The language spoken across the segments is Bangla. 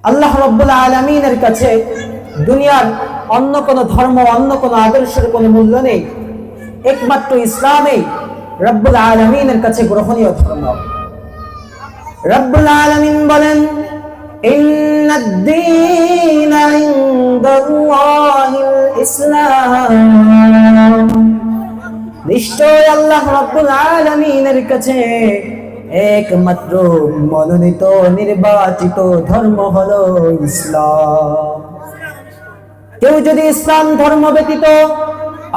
আল্লাহ রাব্বুল আলামিনের কাছে দুনিয়ার অন্য কোনো ধর্ম, অন্য কোনো আদর্শের কোনো মূল্য নেই। একমাত্র ইসলামই রব্বুল আলামিনের কাছে গ্রহণীয় ধর্ম। রব্বুল আলামিন বলেন, ইন্নাদ দীনা ইনদাল্লাহিল ইসলাম, নিশ্চয় আল্লাহ রাব্বুল আলামিনের কাছে একমাত্র মনোনীত নির্বাচিত ধর্ম হলো ইসলাম। কেউ যদি ইসলাম ধর্ম ব্যতীত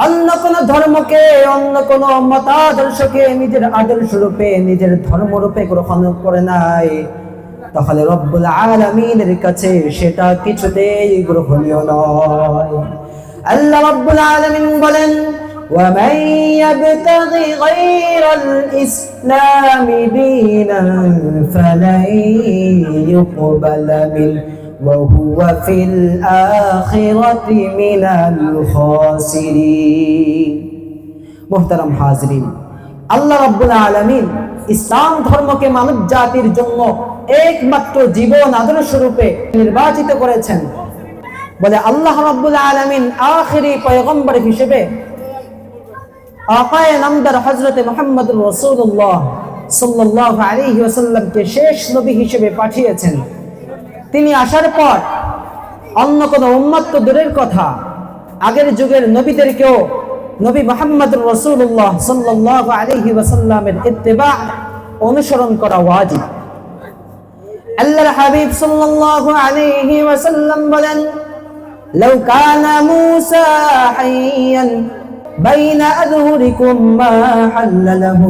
অন্য কোন ধর্মকে, অন্য কোন মতাদর্শকে নিজের আদর্শ রূপে, নিজের ধর্ম রূপে গ্রহণ করে নাই, তাহলে রব্বুল আলামিনের কাছে সেটা কিছুতেই গ্রহণীয় নয়। আল্লাহ রাব্বুল আলামিন বলেন, ومن يبتغي غير الإسلام دينا فلن يقبل منه وهو في الآخرة من الخاسرين। মুহতারাম হাজরিন, আল্লাহ রাব্বুল আলামিন ইসলাম ধর্মকে মানব জাতির জন্য একমাত্র জীবন আদর্শ রূপে নির্বাচিত করেছেন। বলে আল্লাহ রাব্বুল আলামিন আখিরি পয়গম্বর হিসেবে আকায়ে নামদার হযরত মুহাম্মদুর রাসূলুল্লাহ সাল্লাল্লাহু আলাইহি ওয়াসাল্লামকে শেষ নবী হিসেবে পাঠিয়েছেন। তিনি আসার পর অন্য কোন উম্মত তো দূরের কথা, আগের যুগের নবীদেরকেও নবী মুহাম্মদুর রাসূলুল্লাহ সাল্লাল্লাহু আলাইহি ওয়াসাল্লামের ইত্তিবা অনুসরণ করা ওয়াজিব। আল্লাহর হাবিব সাল্লাল্লাহু আলাইহি ওয়াসাল্লাম বলেন, লাউ কানা মূসা হাইয়ান বাইনা আযহুরিকুম মা হাল্লালাহু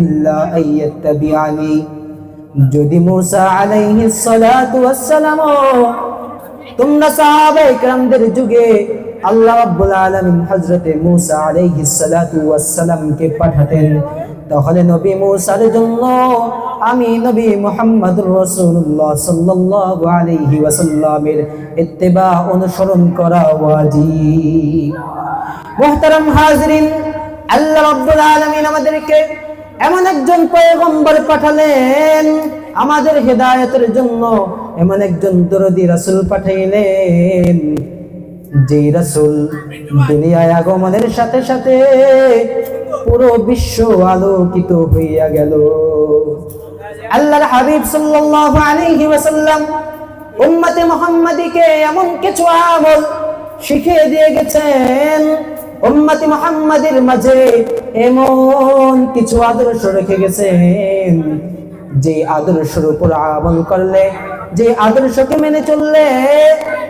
ইল্লা আইয়াত্তাবিআনি, যদি মূসা আলাইহিস সালাতু ওয়াস সালাম তোমরা সাহাবায়ে কেরামদের যুগে আল্লাহ রাব্বুল আলামিন হযরতে মূসা আলাইহিস সালাতু ওয়াস সালামকে পাঠাতেন, তাহলে নবী মূসার জন্য আমি নবী মুহাম্মদুর রাসূলুল্লাহ সাল্লাল্লাহু আলাইহি ওয়াসাল্লামের ইত্তিবা অনুসরণ করা ওয়াজিব। মুহতারাম হাজরিন, আল্লাহ রাব্বুল আলামিন আমাদেরকে এমন একজন পয়গম্বর পাঠালেন, আমাদের হেদায়েতের জন্য এমন একজন দরদী রাসূল পাঠাইলেন, যে রাসূল দুনিয়ায় আগমনের সাথে সাথে পুরো বিশ্ব আলোকিত হইয়া গেল। আল্লাহর হাবিব সাল্লাল্লাহু আলাইহি ওয়াসাল্লাম উম্মতে মুহাম্মাদীকে এমন কিছু আমল শিখিয়ে দিয়ে গেছেন, উম্মতে মুহাম্মাদের মাঝে এমন কিছু আদর্শ রেখে গেছেন, যে আদর্শের উপর আমল করলে, যে আদর্শকে মেনে চললে,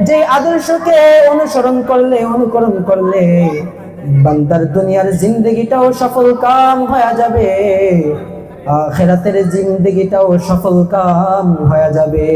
যে আদর্শকে অনুসরণ করলে, অনুকরণ করলে বান্দার দুনিয়ার জিন্দেগিটাও সফল কাম হয়ে যাবে, আখিরাতের জিন্দেগিটাও সফল কাম হয়ে যাবে।